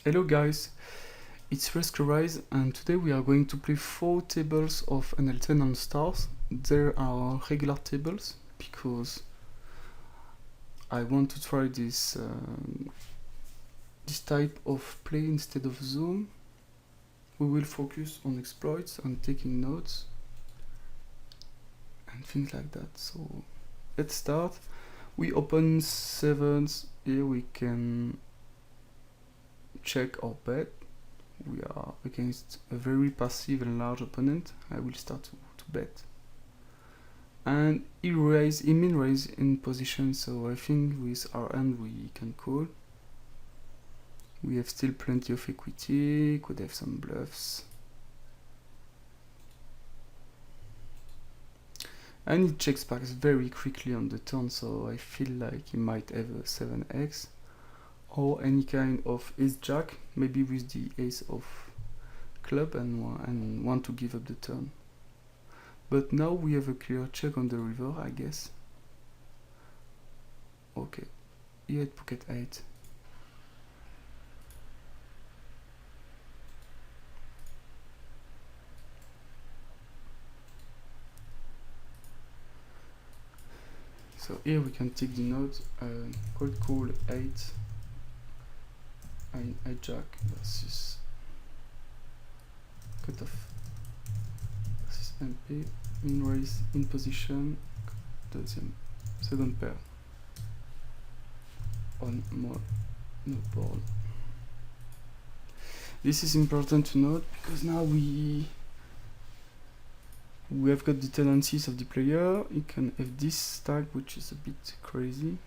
Hello guys, it's Weskerise and today we are going to play 4 tables of NL10 on stars. There are regular tables because I want to try this type of play instead of zoom. We will focus on exploits and taking notes and things like that. So let's start. We open 7s. Here we can check or bet. We are against a very passive and large opponent. I will start to bet. And he min raise in position, so I think with our hand we can call. We have still plenty of equity, could have some bluffs. And he checks back very quickly on the turn, so I feel like he might have a 7x. Or any kind of ace-jack, maybe with the ace of club and want to give up the turn. But now we have a clear check on the river, I guess. Okay, he had pocket 8. So here we can take the note, call 8 and hijack versus cutoff versus MP, min raise in position, second pair on more no board. This is important to note because now we have got the tendencies of the player. He can have this stack, which is a bit crazy.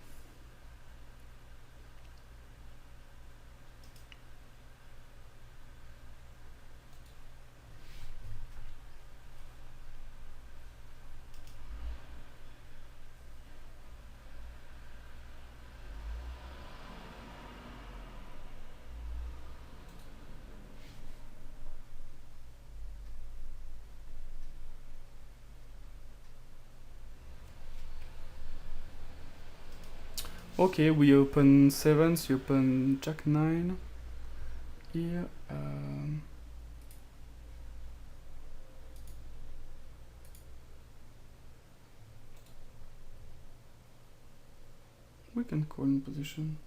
Okay, we open 7s, we open jack 9 here. We can call in position.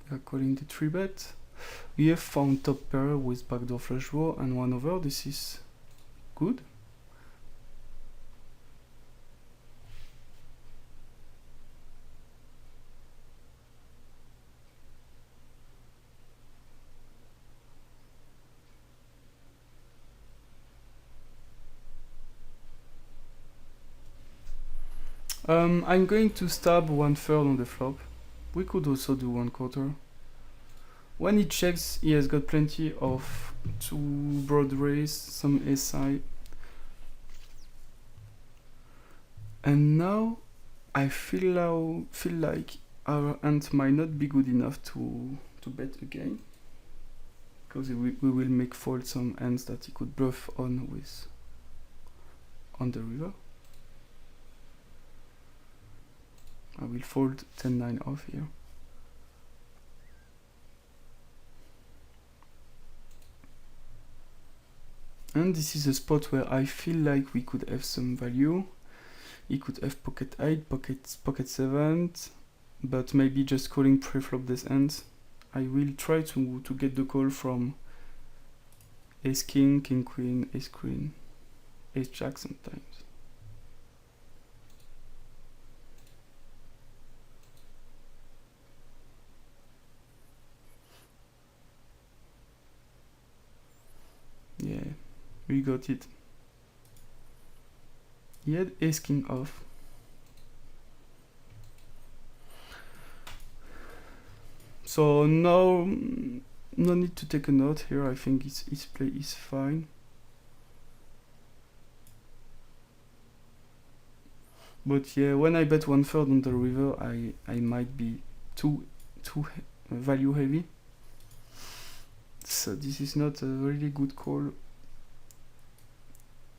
We are calling the 3-bet. We have found top pair with backdoor flush draw and 1 over. This is good. I'm going to stab 1/3 on the flop. We could also do 1/4. When he checks, he has got plenty of 2 broad raise, some SI. And now I feel like our hand might not be good enough to bet again. Because we will make fold some hands that he could bluff on with on the river. I will fold 10-9 off here. And this is a spot where I feel like we could have some value. He could have pocket 8, pocket 7, but maybe just calling pre-flop this hand. I will try to get the call from ace king, king queen, ace queen, ace jack sometimes. Yeah, we got it. He had ace king off. So no need to take a note here. I think his play is fine. But yeah, when I bet 1/3 on the river, I might be too value heavy. So this is not a really good call,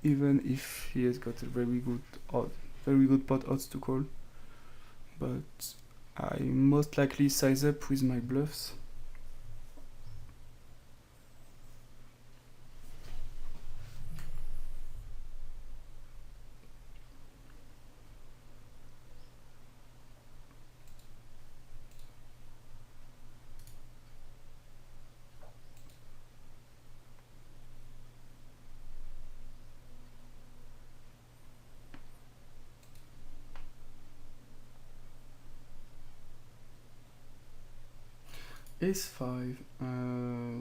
even if he has got a very good pot odds to call. but I most likely size up with my bluffs. Ace-5.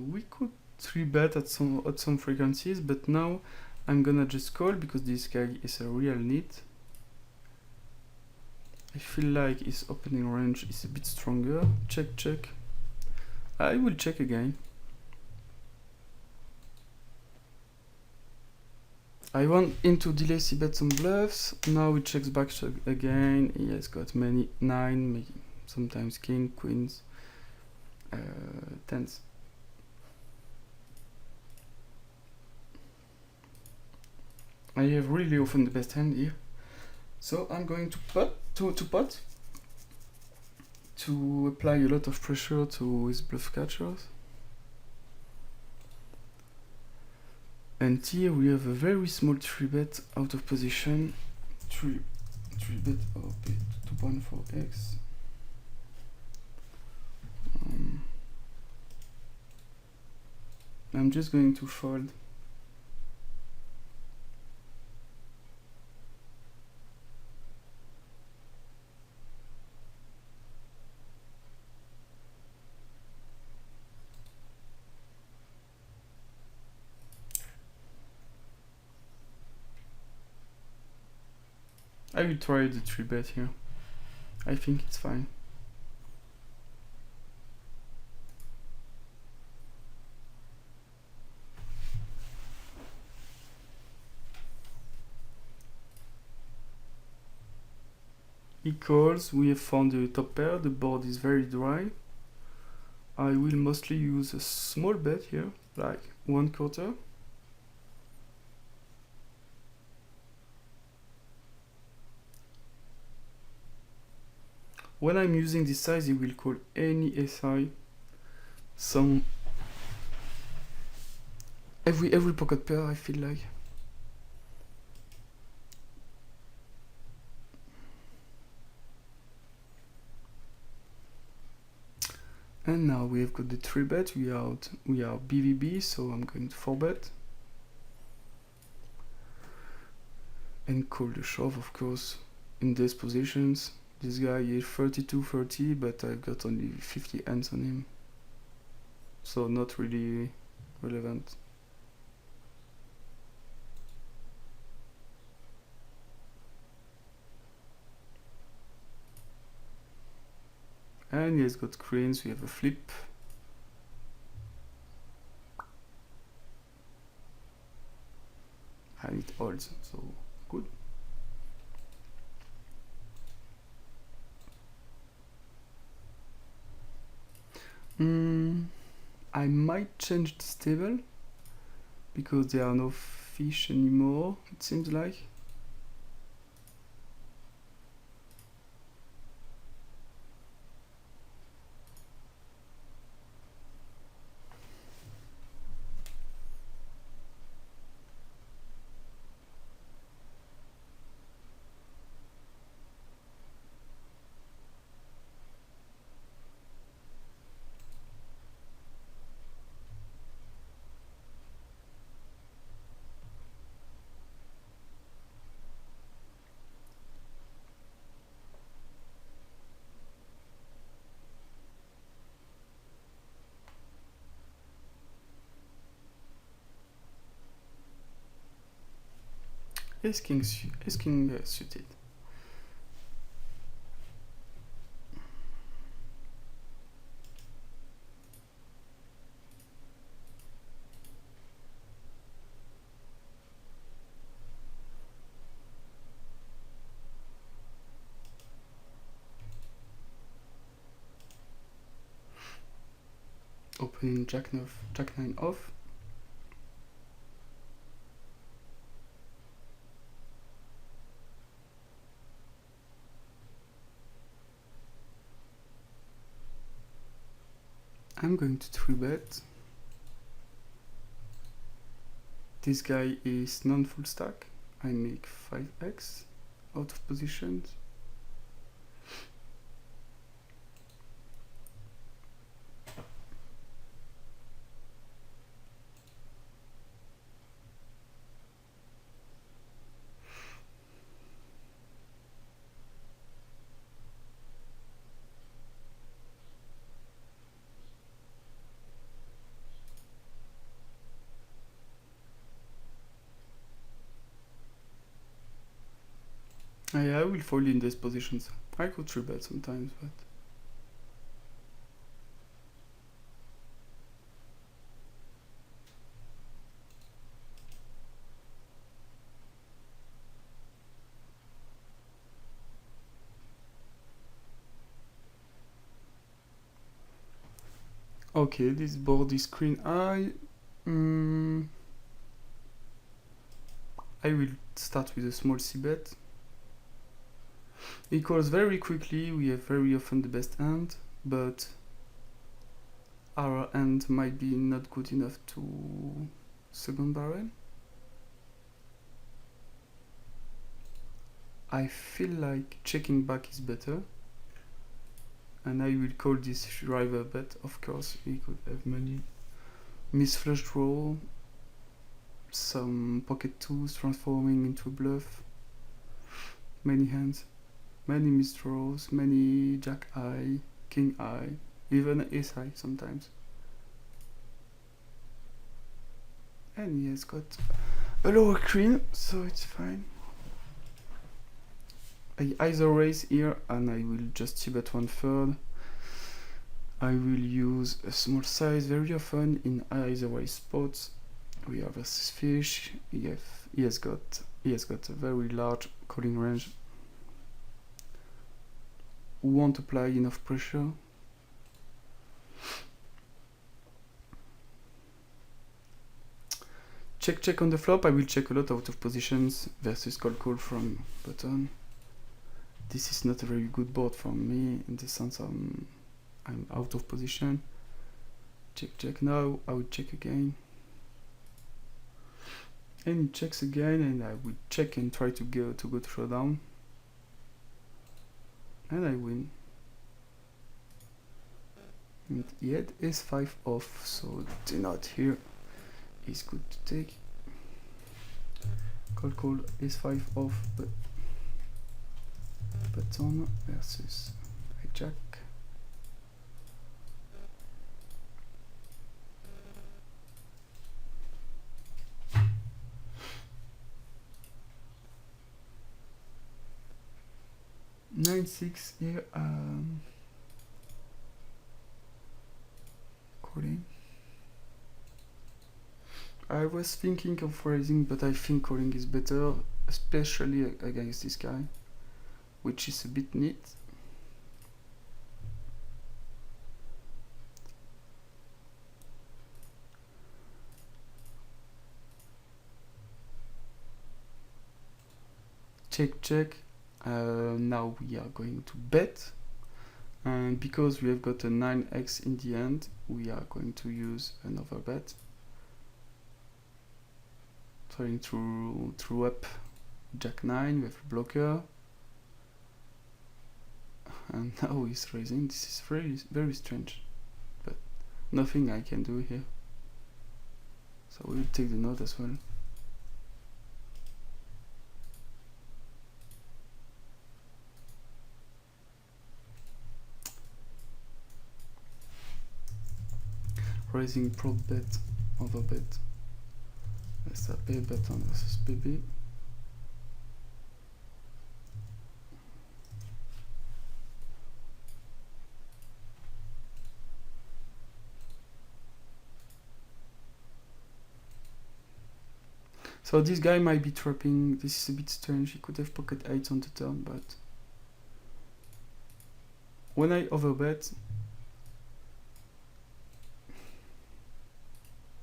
We could 3-bet at some frequencies, but now I'm gonna just call because this guy is a real need. I feel like his opening range is a bit stronger. Check, check. I will check again. I want him to delay c-bet some bluffs. Now he checks back again. He has got many 9, maybe sometimes king, queens, tens. I have really often the best hand here. So I'm going to pot to apply a lot of pressure to his bluff catchers. And here we have a very small 3-bet out of position. 3-bet OP 2.4x. I'm just going to fold. I will try the 3-bet here. I think it's fine. He calls, we have found the top pair, the board is very dry. I will mostly use a small bet here, like 1/4. When I'm using this size, he will call any SI. Every pocket pair, I feel like. And now we have got the 3-bet. We are BVB, so I'm going to 4-bet. And call the shove, of course, in these positions. This guy is 32-30, but I've got only 50 hands on him. So not really relevant. And he has got queens, we have a flip. And it holds, so good. I might change this table because there are no fish anymore, it seems like. Ace king suited. Opening jack 9 off. I'm going to 3-bet. This guy is non-full stack. I make 5x out of positions. I will fold in these positions. I could 3-bet sometimes, but okay, this board is queen eye. I will start with a small c-bet. It calls very quickly, we have very often the best hand, but our hand might be not good enough to second barrel. I feel like checking back is better, and I will call this river bet. Of course, we could have many misflush draw, some pocket twos transforming into a bluff, many hands, many misdraws, many jack eye, king eye, even ace high sometimes. And he has got a lower queen, so it's fine. I either raise here and I will just c-bet 1/3. I will use a small size very often in either way spots. We are versus fish. He has got a very large calling range. Won't apply enough pressure. Check on the flop. I will check a lot out of positions versus call from button. This is not a very good board for me in the sense I'm out of position. Check now. I will check again. And he checks again, and I will check and try to go showdown. And I win. And he had ace-5 off, so the nut here is good to take. Call ace-5 off, but button versus hijack. Nine six here. Calling. I was thinking of raising, but I think calling is better, especially against this guy, which is a bit neat. Check. Now we are going to bet, and because we have got a 9x in the end, we are going to use another bet, trying to throw up jack 9 with a blocker, and now he's raising. This is very strange, but nothing I can do here, so we will take the note as well. Raising prop bet, over bet. Let's have A button versus BB. So this guy might be trapping. This is a bit strange. He could have pocket 8s on the turn, but when I overbet,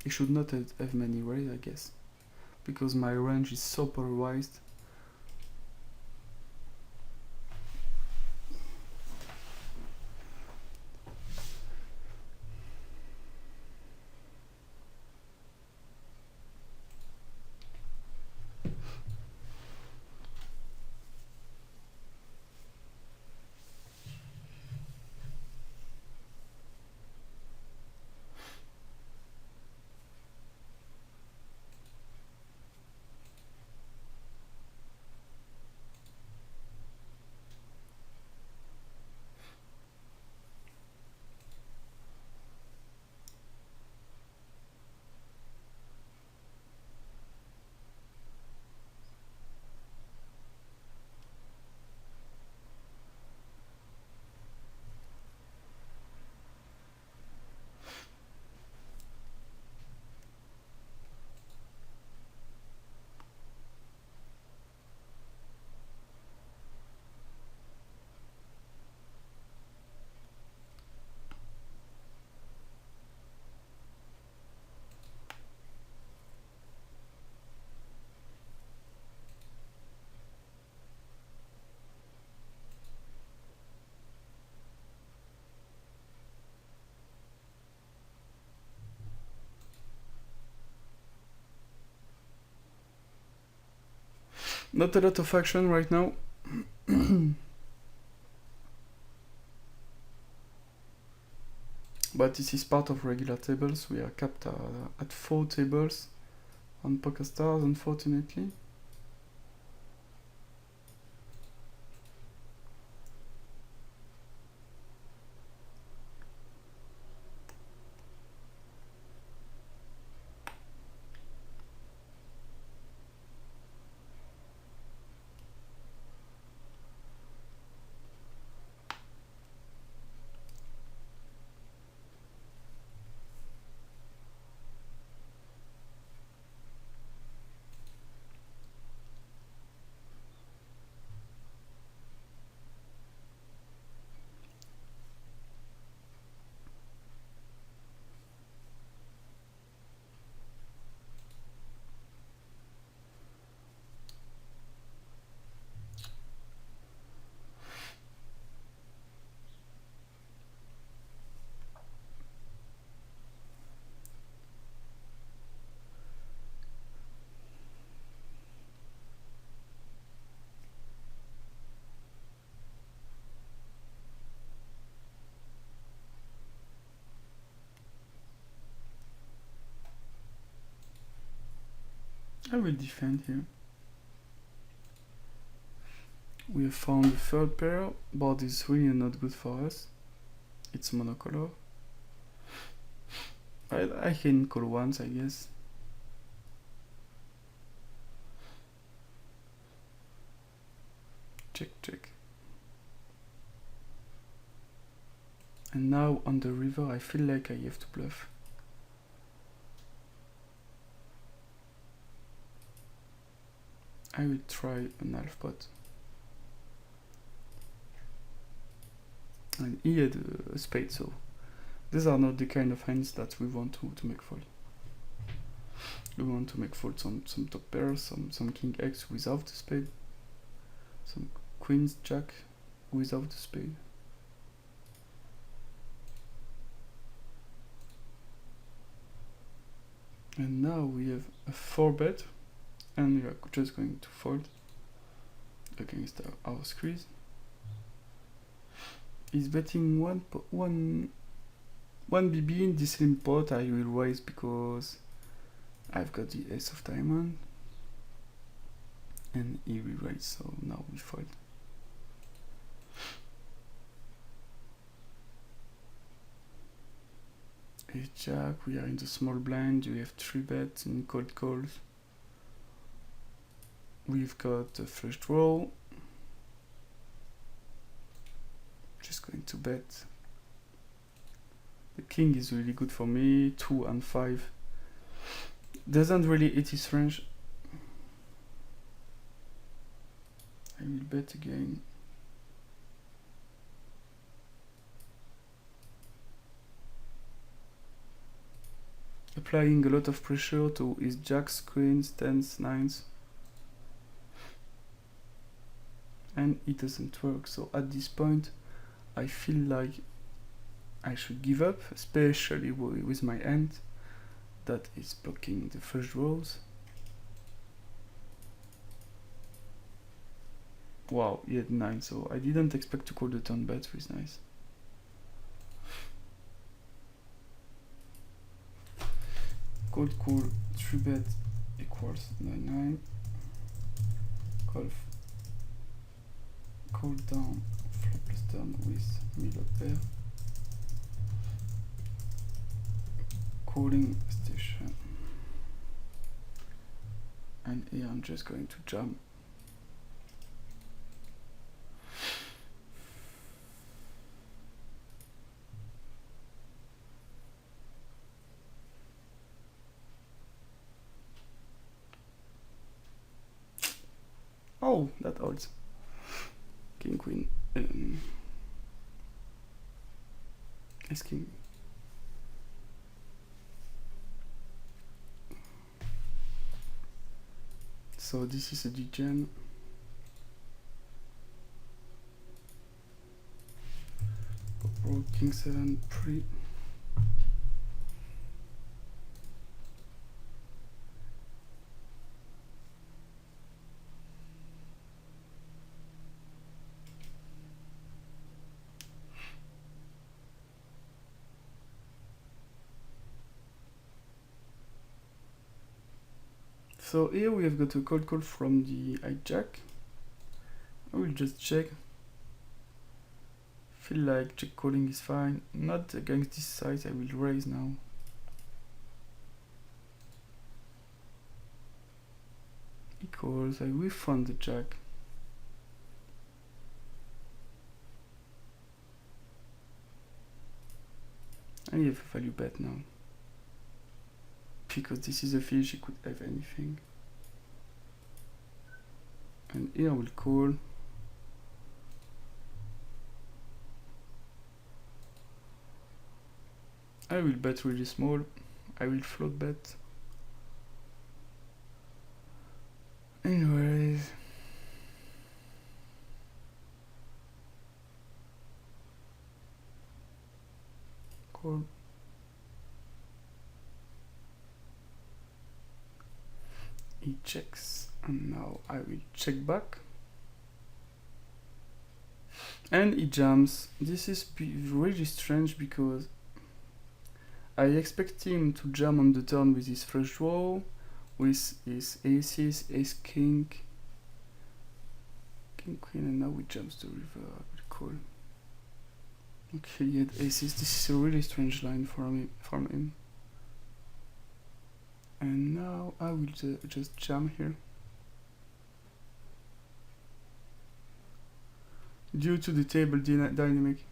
he should not have many raise, I guess, because my range is so polarized. Not a lot of action right now. But this is part of regular tables. We are capped at 4 tables on Pokerstars, unfortunately. I will defend here. We have found the third pair. Board is really not good for us. It's monocolor. I can call once, I guess. Check, check. And now on the river, I feel like I have to bluff. I will try an half pot. And he had a spade, so these are not the kind of hands that we want to make fold. We want to make fold some top pairs, some king X without the spade, some queens jack without the spade. And now we have a 4-bet, and we are just going to fold against our squeeze. He's betting one BB in this slim pot. I will raise because I've got the ace of diamond, and he will raise, so now we fold. Ace jack, we are in the small blind, we have 3 bets in cold calls. We've got a flush draw. Just going to bet. The king is really good for me. 2 and 5 doesn't really hit his range. I will bet again. Applying a lot of pressure to his jacks, queens, tens, nines, and it doesn't work. So at this point I feel like I should give up, especially with my hand that is blocking the first draws. Wow, he had 9, so I didn't expect to call the turn bet with nice. Cold call, 3 bet equals 9-9. Call down, flop plus turn with middle pair. Calling station. And here I'm just going to jam. Oh, that holds. King, queen. Ace king. So this is a degen. King 7 pre. So here we have got a cold call from the hijack. I will just check. Feel like check calling is fine. Not against this size, I will raise now. Equals, I will fund the jack. I have a value bet now. Because this is a fish, he could have anything. And here I will call. I will bet really small. I will float bet. Anyways. Call. He checks. And now I will check back. And he jams. This is really strange because I expect him to jam on the turn with his flush draw, with his aces, ace king, king queen, and now he jumps the river. I will call. Okay, he had aces. This is a really strange line from him. And now I will just jam here. Due to the table dynamic.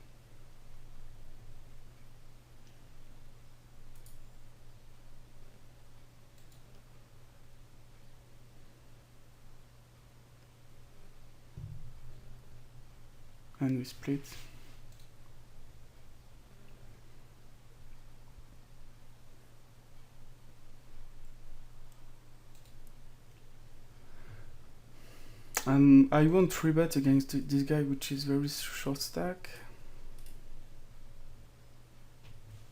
And we split. I won't 3-bet against this guy, which is very short stack.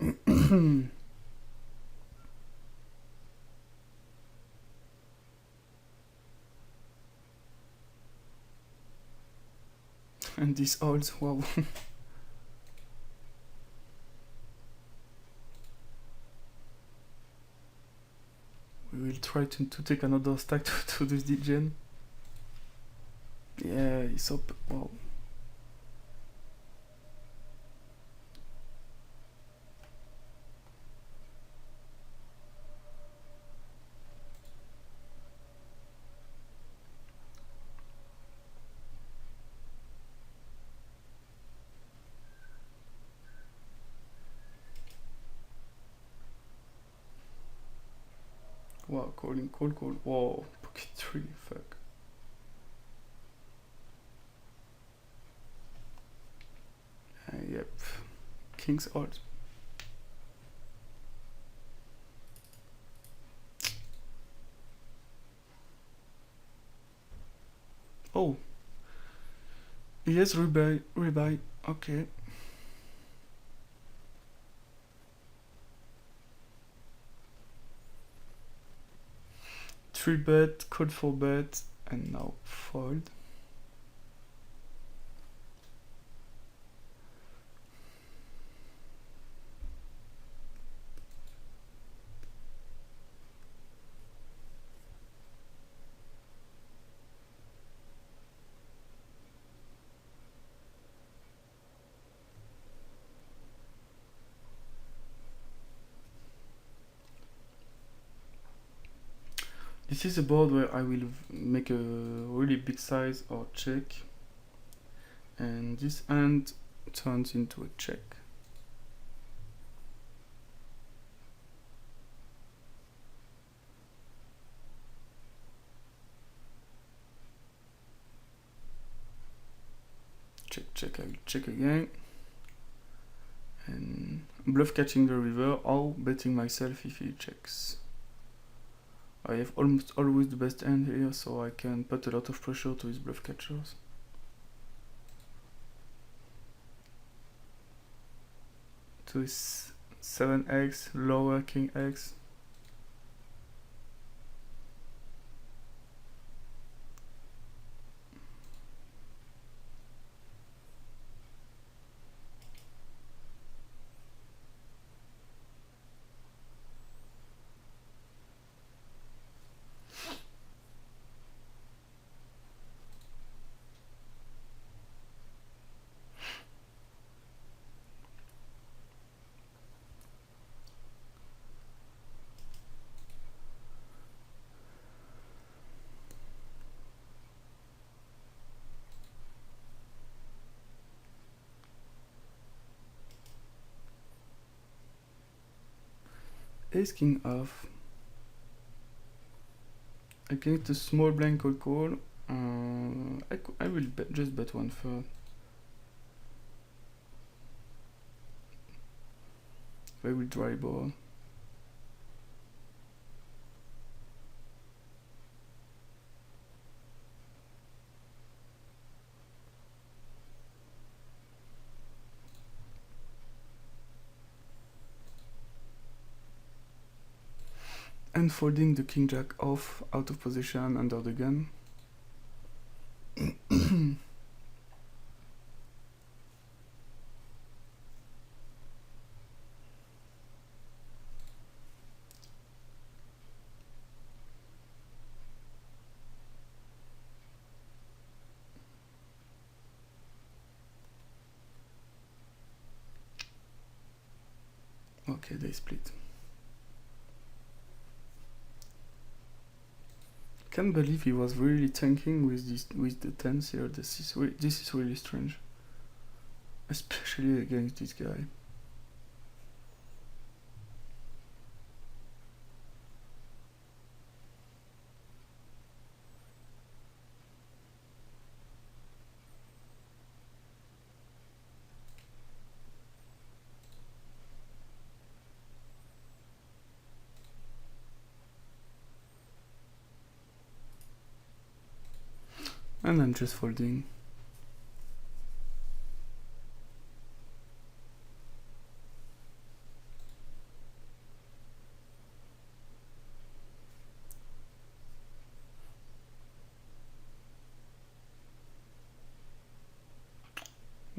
And these odds, wow. We will try to take another stack to this degen. Yeah, he's up. Wow. Wow, calling, call. Whoa, pocket 3, fuck. Yep, king's odds. Oh, yes, rebuy, okay. Three bet, code 4-bet, and now fold. This is a board where I will make a really big size or check, and this hand turns into a check. Check, I will check again. And bluff catching the river or betting myself if he checks. I have almost always the best hand here, so I can put a lot of pressure to his bluff catchers. To his 7x, lower king x. ace king off. Against a small blind call. I will just bet 1/3. I will dry ball. And folding the king jack off, out of position, under the gun. Okay, they split. Can't believe he was really tanking with the tens here. This is really strange, especially against this guy. And I'm just folding.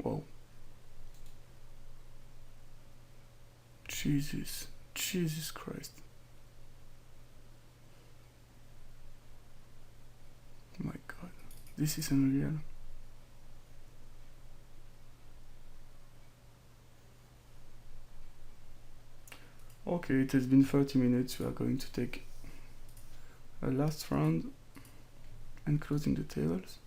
Whoa. Jesus Christ. My God, this is unreal. Okay, it has been 30 minutes. We are going to take a last round and closing the tables.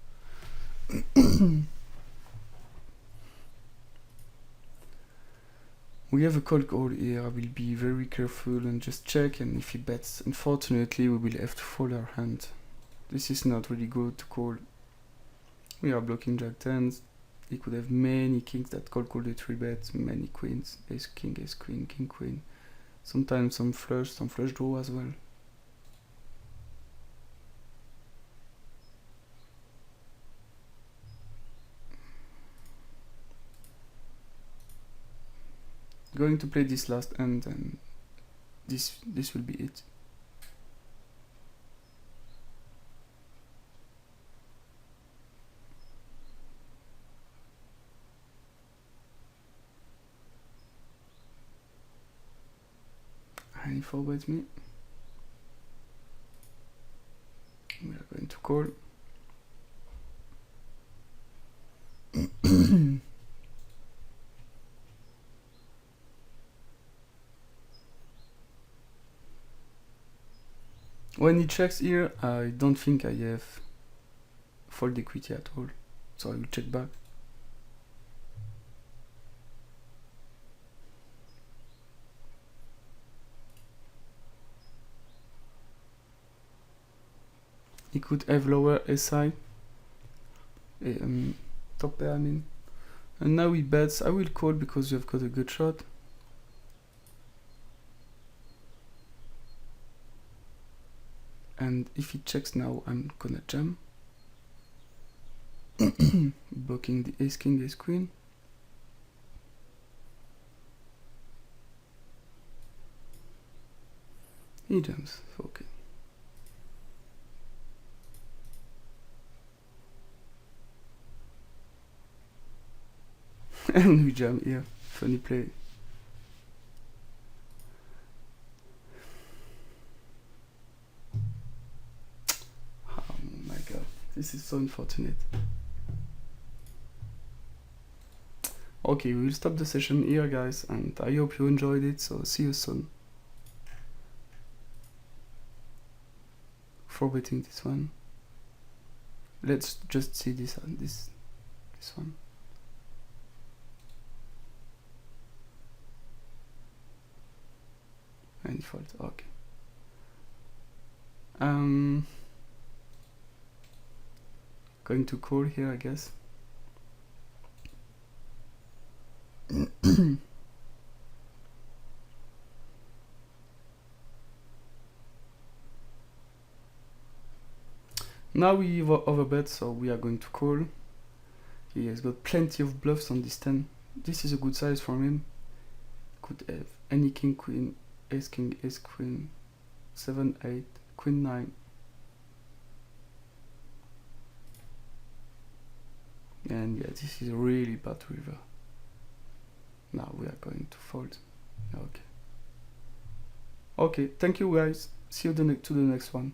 We have a call here. I will be very careful and just check, and if he bets, unfortunately we will have to fold our hand. This is not really good to call. We are blocking jack tens. He could have many kings that call the 3-bet, many queens, ace king, ace queen, king queen. Sometimes some flush draw as well. Going to play this last hand, and this will be it. And he forwards me. We are going to call. When he checks here, I don't think I have fold equity at all, so I will check back. He could have lower SI, top pair I mean. And now he bets. I will call because we have got a good shot. And if he checks now, I'm gonna jam. Blocking the ace king, ace queen. He jams, okay. And we jam here, funny play. Oh my God, this is so unfortunate. Okay, we will stop the session here, guys, and I hope you enjoyed it, so see you soon. For betting this one. Let's just see this one. and fold. Okay. Going to call here, I guess. Now we overbet, so we are going to call. He has got plenty of bluffs on this 10. This is a good size from him. Could have any king, queen, ace, queen, 7, 8, queen 9. And yeah, this is a really bad river. Now we are going to fold. Okay. Okay, thank you guys. See you to the next one.